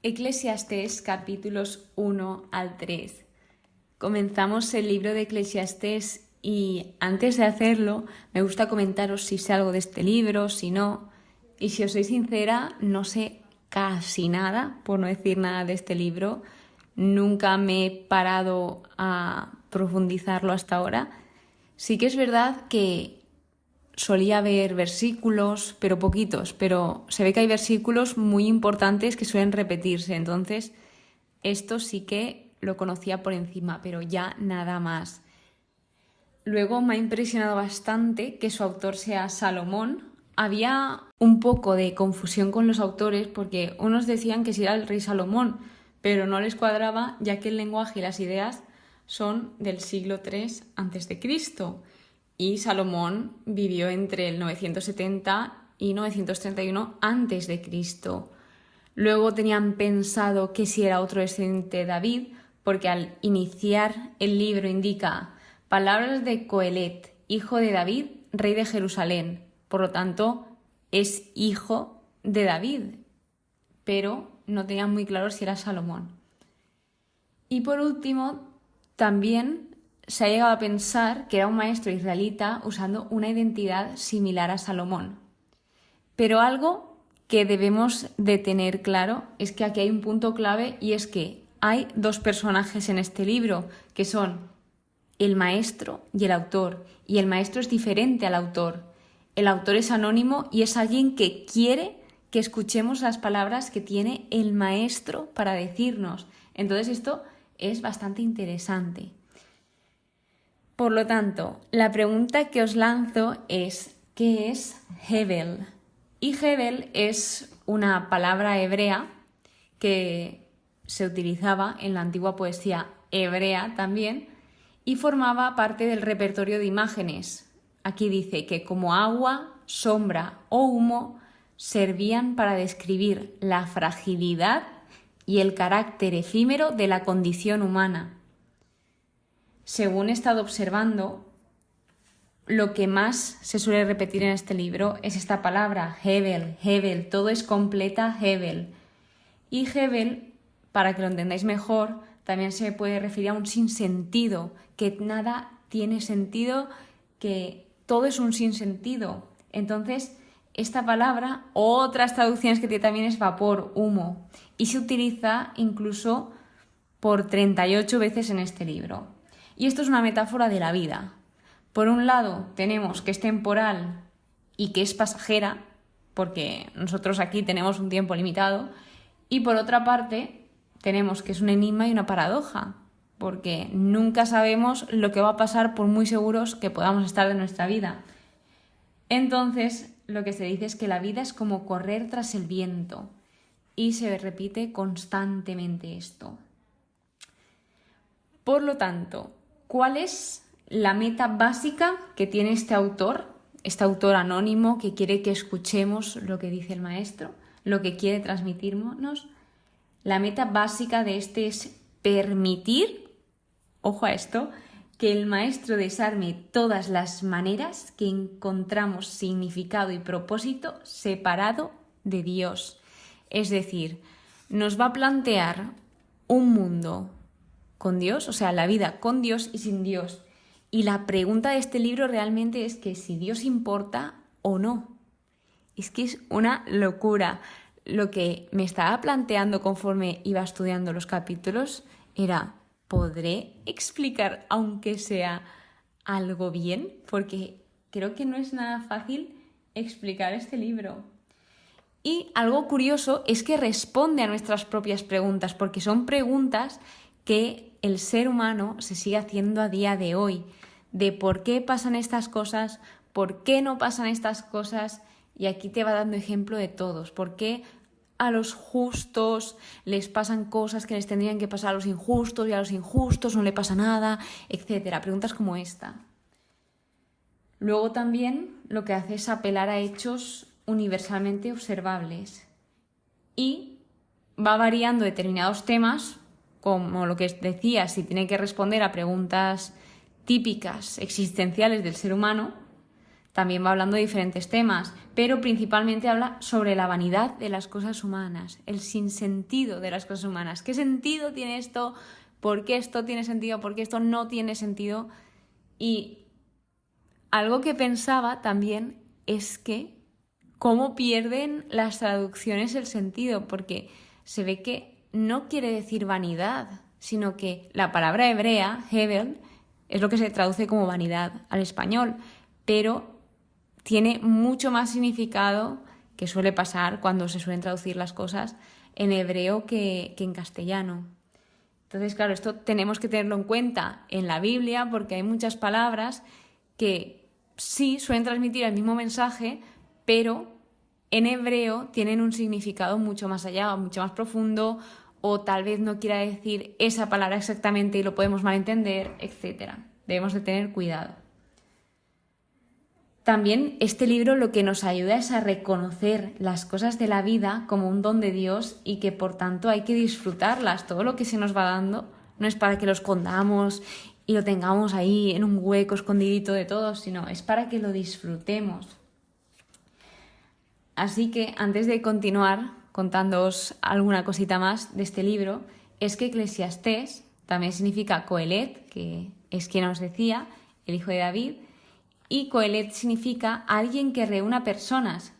Eclesiastés capítulos 1 al 3. Comenzamos el libro de Eclesiastés y antes de hacerlo me gusta comentaros si sé algo de este libro, si no. Y si os soy sincera, no sé casi nada, por no decir nada de este libro. Nunca me he parado a profundizarlo hasta ahora. Sí que es verdad que solía ver versículos, pero poquitos, pero se ve que hay versículos muy importantes que suelen repetirse, entonces esto sí que lo conocía por encima, pero ya nada más. Luego me ha impresionado bastante que su autor sea Salomón. Había un poco de confusión con los autores porque unos decían que sí era el rey Salomón, pero no les cuadraba ya que el lenguaje y las ideas son del siglo III a.C. y Salomón vivió entre el 970 y 931 a.C. Luego tenían pensado que si era otro descendiente de David, porque al iniciar el libro indica palabras de Coelet, hijo de David, rey de Jerusalén. Por lo tanto, es hijo de David, pero no tenían muy claro si era Salomón. Y por último, también se ha llegado a pensar que era un maestro israelita usando una identidad similar a Salomón. Pero algo que debemos de tener claro es que aquí hay un punto clave y es que hay dos personajes en este libro que son el maestro y el autor. Y el maestro es diferente al autor. El autor es anónimo y es alguien que quiere que escuchemos las palabras que tiene el maestro para decirnos. Entonces esto es bastante interesante. Por lo tanto, la pregunta que os lanzo es, ¿qué es Hebel? Y Hebel es una palabra hebrea que se utilizaba en la antigua poesía hebrea también y formaba parte del repertorio de imágenes. Aquí dice que como agua, sombra o humo servían para describir la fragilidad y el carácter efímero de la condición humana. Según he estado observando, lo que más se suele repetir en este libro es esta palabra, Hebel, Hebel, todo es completa Hebel. Y Hebel, para que lo entendáis mejor, también se puede referir a un sinsentido, que nada tiene sentido, que todo es un sinsentido. Entonces, esta palabra, otras traducciones que tiene también es vapor, humo, y se utiliza incluso por 38 veces en este libro. Y esto es una metáfora de la vida. Por un lado, tenemos que es temporal y que es pasajera, porque nosotros aquí tenemos un tiempo limitado, y por otra parte, tenemos que es un enigma y una paradoja, porque nunca sabemos lo que va a pasar por muy seguros que podamos estar de nuestra vida. Entonces, lo que se dice es que la vida es como correr tras el viento, y se repite constantemente esto. Por lo tanto, ¿cuál es la meta básica que tiene este autor anónimo que quiere que escuchemos lo que dice el maestro, lo que quiere transmitirnos? La meta básica de este es permitir, ojo a esto, que el maestro desarme todas las maneras que encontramos significado y propósito separado de Dios. Es decir, nos va a plantear un mundo con Dios, o sea, la vida con Dios y sin Dios. Y la pregunta de este libro realmente es que si Dios importa o no. Es que es una locura. Lo que me estaba planteando conforme iba estudiando los capítulos era, ¿podré explicar aunque sea algo bien? Porque creo que no es nada fácil explicar este libro. Y algo curioso es que responde a nuestras propias preguntas, porque son preguntas que el ser humano se sigue haciendo a día de hoy, de por qué pasan estas cosas, por qué no pasan estas cosas, y aquí te va dando ejemplo de todos, por qué a los justos les pasan cosas que les tendrían que pasar a los injustos y a los injustos no le pasa nada, etc. Preguntas como esta. Luego también lo que hace es apelar a hechos universalmente observables y va variando determinados temas, como lo que decía, si tiene que responder a preguntas típicas existenciales del ser humano, También va hablando de diferentes temas, pero principalmente habla sobre la vanidad de las cosas humanas, el sinsentido de las cosas humanas. ¿Qué sentido tiene esto? ¿Por qué esto tiene sentido? ¿Por qué esto no tiene sentido? Y algo que pensaba también es que cómo pierden las traducciones el sentido, porque se ve que no quiere decir vanidad, sino que la palabra hebrea, hevel, es lo que se traduce como vanidad al español, pero tiene mucho más significado, que suele pasar cuando se suelen traducir las cosas en hebreo que en castellano. Entonces, claro, esto tenemos que tenerlo en cuenta en la Biblia porque hay muchas palabras que sí suelen transmitir el mismo mensaje, pero en hebreo tienen un significado mucho más allá, mucho más profundo, o tal vez no quiera decir esa palabra exactamente y lo podemos malentender, etc. Debemos de tener cuidado. También este libro lo que nos ayuda es a reconocer las cosas de la vida como un don de Dios y que por tanto hay que disfrutarlas. Todo lo que se nos va dando no es para que lo escondamos y lo tengamos ahí en un hueco escondidito de todos, sino es para que lo disfrutemos. Así que antes de continuar contándoos alguna cosita más de este libro, es que Eclesiastés también significa Coelet, que es quien os decía, el hijo de David, y Coelet significa alguien que reúna personas.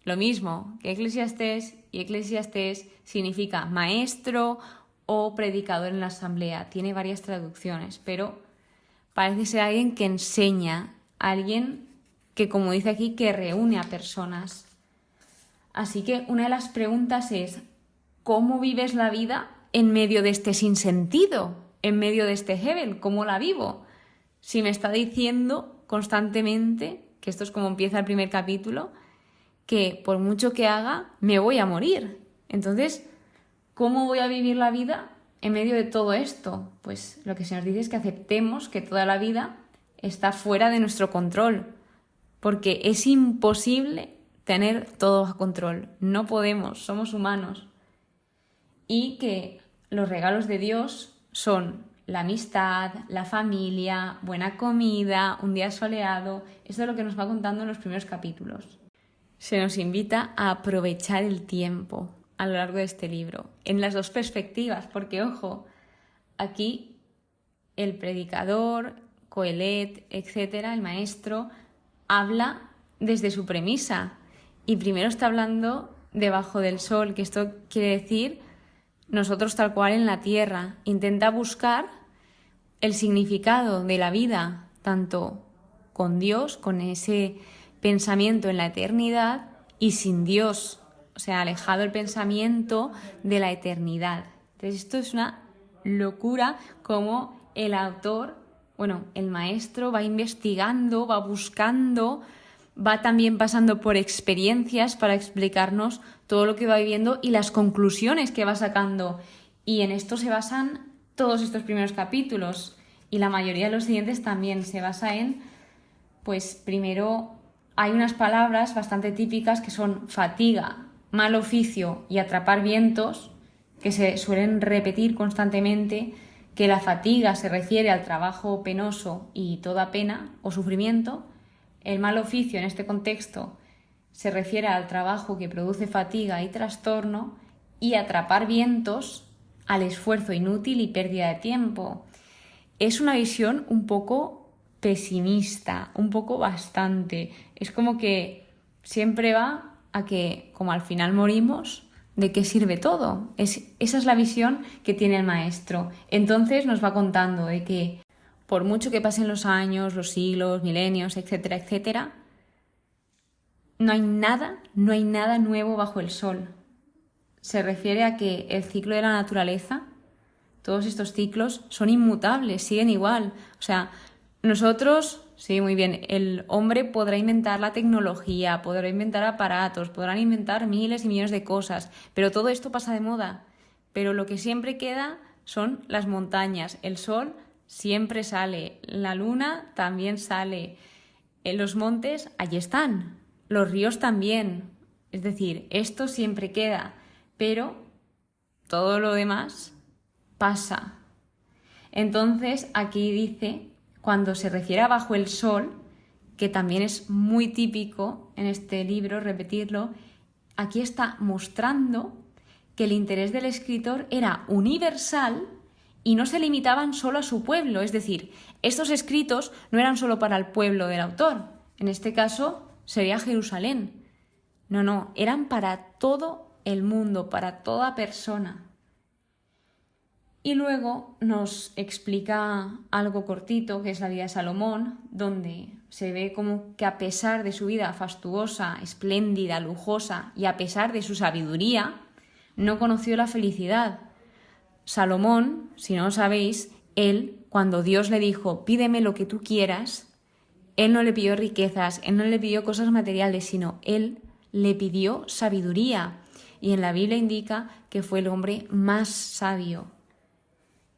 Lo mismo que Eclesiastés, y Eclesiastés significa maestro o predicador en la asamblea. Tiene varias traducciones, pero parece ser alguien que enseña, alguien que, como dice aquí, que reúne a personas. Así que una de las preguntas es, ¿cómo vives la vida en medio de este sinsentido? En medio de este hevel, ¿cómo la vivo? Si me está diciendo constantemente, que esto es como empieza el primer capítulo, que por mucho que haga, me voy a morir. Entonces, ¿cómo voy a vivir la vida en medio de todo esto? Pues lo que se nos dice es que aceptemos que toda la vida está fuera de nuestro control, porque es imposible tener todo bajo control. No podemos, somos humanos. Y que los regalos de Dios son la amistad, la familia, buena comida, un día soleado. Esto es lo que nos va contando en los primeros capítulos. Se nos invita a aprovechar el tiempo a lo largo de este libro, en las dos perspectivas, porque, ojo, aquí el predicador, Coelet, etcétera, el maestro, habla desde su premisa. Y primero está hablando debajo del sol, que esto quiere decir nosotros tal cual en la tierra. Intenta buscar el significado de la vida, tanto con Dios, con ese pensamiento en la eternidad, y sin Dios, o sea, alejado el pensamiento de la eternidad. Entonces esto es una locura como el autor, el maestro va investigando, va buscando, va también pasando por experiencias para explicarnos todo lo que va viviendo y las conclusiones que va sacando. Y en esto se basan todos estos primeros capítulos, y la mayoría de los siguientes también se basa en, pues primero hay unas palabras bastante típicas que son fatiga, mal oficio y atrapar vientos, que se suelen repetir constantemente, que la fatiga se refiere al trabajo penoso y toda pena o sufrimiento. El mal oficio en este contexto se refiere al trabajo que produce fatiga y trastorno, y atrapar vientos al esfuerzo inútil y pérdida de tiempo. Es una visión un poco pesimista, un poco bastante. Es como que siempre va a que, como al final morimos, ¿de qué sirve todo? Esa es la visión que tiene el maestro. Entonces nos va contando de que por mucho que pasen los años, los siglos, milenios, etcétera, etcétera, no hay nada nuevo bajo el sol. Se refiere a que el ciclo de la naturaleza, todos estos ciclos son inmutables, siguen igual. O sea, nosotros, sí, muy bien, el hombre podrá inventar la tecnología, podrá inventar aparatos, podrán inventar miles y millones de cosas, pero todo esto pasa de moda. Pero lo que siempre queda son las montañas. El sol siempre sale, la luna también sale, los montes allí están, los ríos también. Es decir, esto siempre queda, pero todo lo demás pasa. Entonces aquí dice, cuando se refiere a bajo el sol, que también es muy típico en este libro repetirlo, aquí está mostrando que el interés del escritor era universal y no se limitaban solo a su pueblo. Es decir, estos escritos no eran solo para el pueblo del autor, en este caso sería Jerusalén. No, eran para todo el mundo, para toda persona. Y luego nos explica algo cortito, que es la vida de Salomón, donde se ve como que a pesar de su vida fastuosa, espléndida, lujosa, y a pesar de su sabiduría, no conoció la felicidad. Salomón, si no lo sabéis, él, cuando Dios le dijo, pídeme lo que tú quieras, él no le pidió riquezas, él no le pidió cosas materiales, sino él le pidió sabiduría. Y en la Biblia indica que fue el hombre más sabio.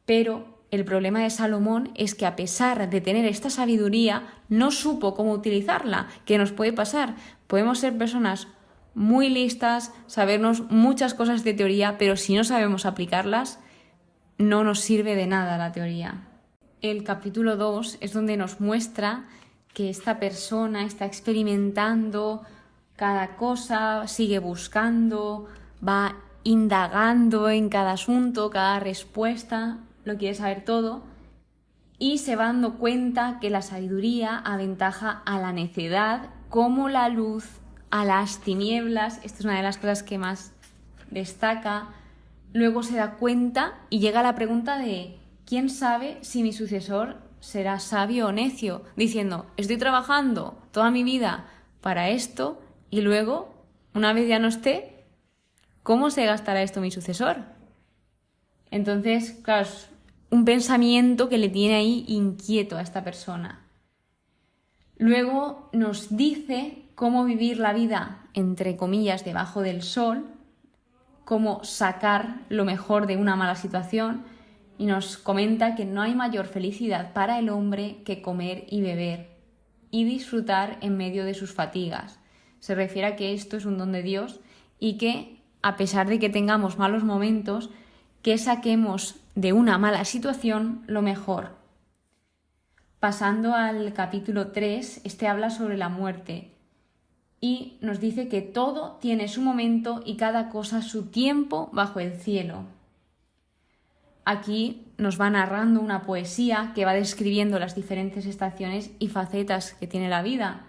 Pero el problema de Salomón es que a pesar de tener esta sabiduría, no supo cómo utilizarla. ¿Qué nos puede pasar? Podemos ser personas muy listas, sabernos muchas cosas de teoría, pero si no sabemos aplicarlas, no nos sirve de nada la teoría. El capítulo 2 es donde nos muestra que esta persona está experimentando cada cosa, sigue buscando, va indagando en cada asunto, cada respuesta, lo quiere saber todo, y se va dando cuenta que la sabiduría aventaja a la necedad como la luz a las tinieblas. Esta es una de las cosas que más destaca. Luego se da cuenta y llega a la pregunta de ¿quién sabe si mi sucesor será sabio o necio? Diciendo, estoy trabajando toda mi vida para esto y luego, una vez ya no esté, ¿cómo se gastará esto mi sucesor? Entonces, claro, es un pensamiento que le tiene ahí inquieto a esta persona. Luego nos dice cómo vivir la vida, entre comillas, debajo del sol, cómo sacar lo mejor de una mala situación, y nos comenta que no hay mayor felicidad para el hombre que comer y beber y disfrutar en medio de sus fatigas. Se refiere a que esto es un don de Dios y que, a pesar de que tengamos malos momentos, que saquemos de una mala situación lo mejor. Pasando al capítulo 3, este habla sobre la muerte y nos dice que todo tiene su momento y cada cosa su tiempo bajo el cielo. Aquí nos va narrando una poesía que va describiendo las diferentes estaciones y facetas que tiene la vida.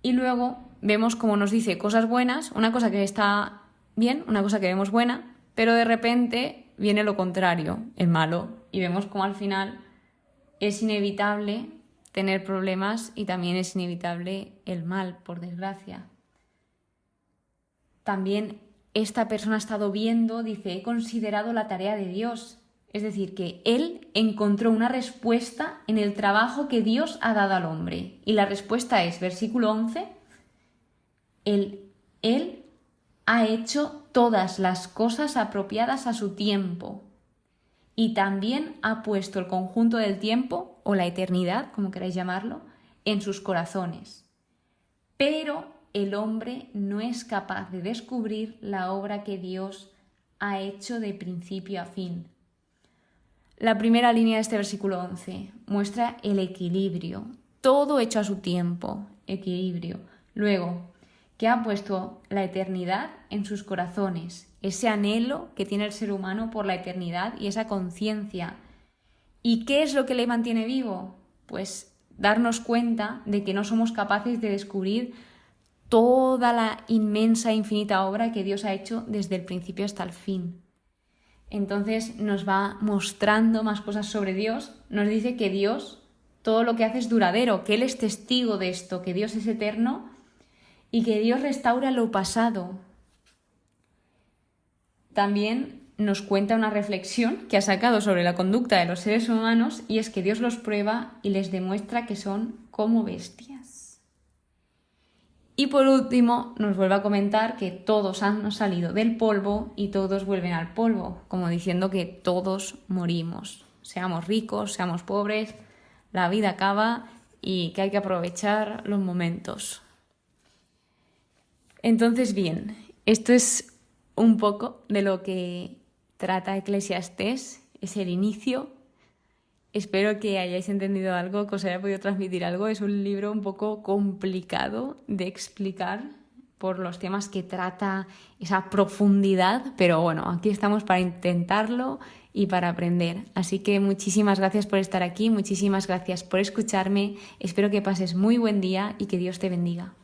Y luego vemos cómo nos dice cosas buenas, una cosa que está bien, una cosa que vemos buena, pero de repente viene lo contrario, el malo, y vemos cómo al final es inevitable tener problemas y también es inevitable el mal, por desgracia. También esta persona ha estado viendo, dice, he considerado la tarea de Dios. Es decir, que él encontró una respuesta en el trabajo que Dios ha dado al hombre. Y la respuesta es, versículo 11, él ha hecho todas las cosas apropiadas a su tiempo y también ha puesto el conjunto del tiempo, o la eternidad, como queráis llamarlo, en sus corazones. Pero el hombre no es capaz de descubrir la obra que Dios ha hecho de principio a fin. La primera línea de este versículo 11 muestra el equilibrio, todo hecho a su tiempo, equilibrio. Luego, que ha puesto la eternidad en sus corazones, ese anhelo que tiene el ser humano por la eternidad y esa conciencia. ¿Y qué es lo que le mantiene vivo? Pues darnos cuenta de que no somos capaces de descubrir toda la inmensa e infinita obra que Dios ha hecho desde el principio hasta el fin. Entonces nos va mostrando más cosas sobre Dios, nos dice que Dios, todo lo que hace es duradero, que Él es testigo de esto, que Dios es eterno y que Dios restaura lo pasado. También nos cuenta una reflexión que ha sacado sobre la conducta de los seres humanos y es que Dios los prueba y les demuestra que son como bestias. Y por último nos vuelve a comentar que todos han salido del polvo y todos vuelven al polvo, como diciendo que todos morimos. Seamos ricos, seamos pobres, la vida acaba y que hay que aprovechar los momentos. Entonces, bien, esto es un poco de lo que trata Eclesiastés, es el inicio, Espero que hayáis entendido algo, que os haya podido transmitir algo. Es un libro un poco complicado de explicar por los temas que trata, esa profundidad, pero bueno, aquí estamos para intentarlo y para aprender. Así que muchísimas gracias por estar aquí, muchísimas gracias por escucharme. Espero que pases muy buen día y que Dios te bendiga.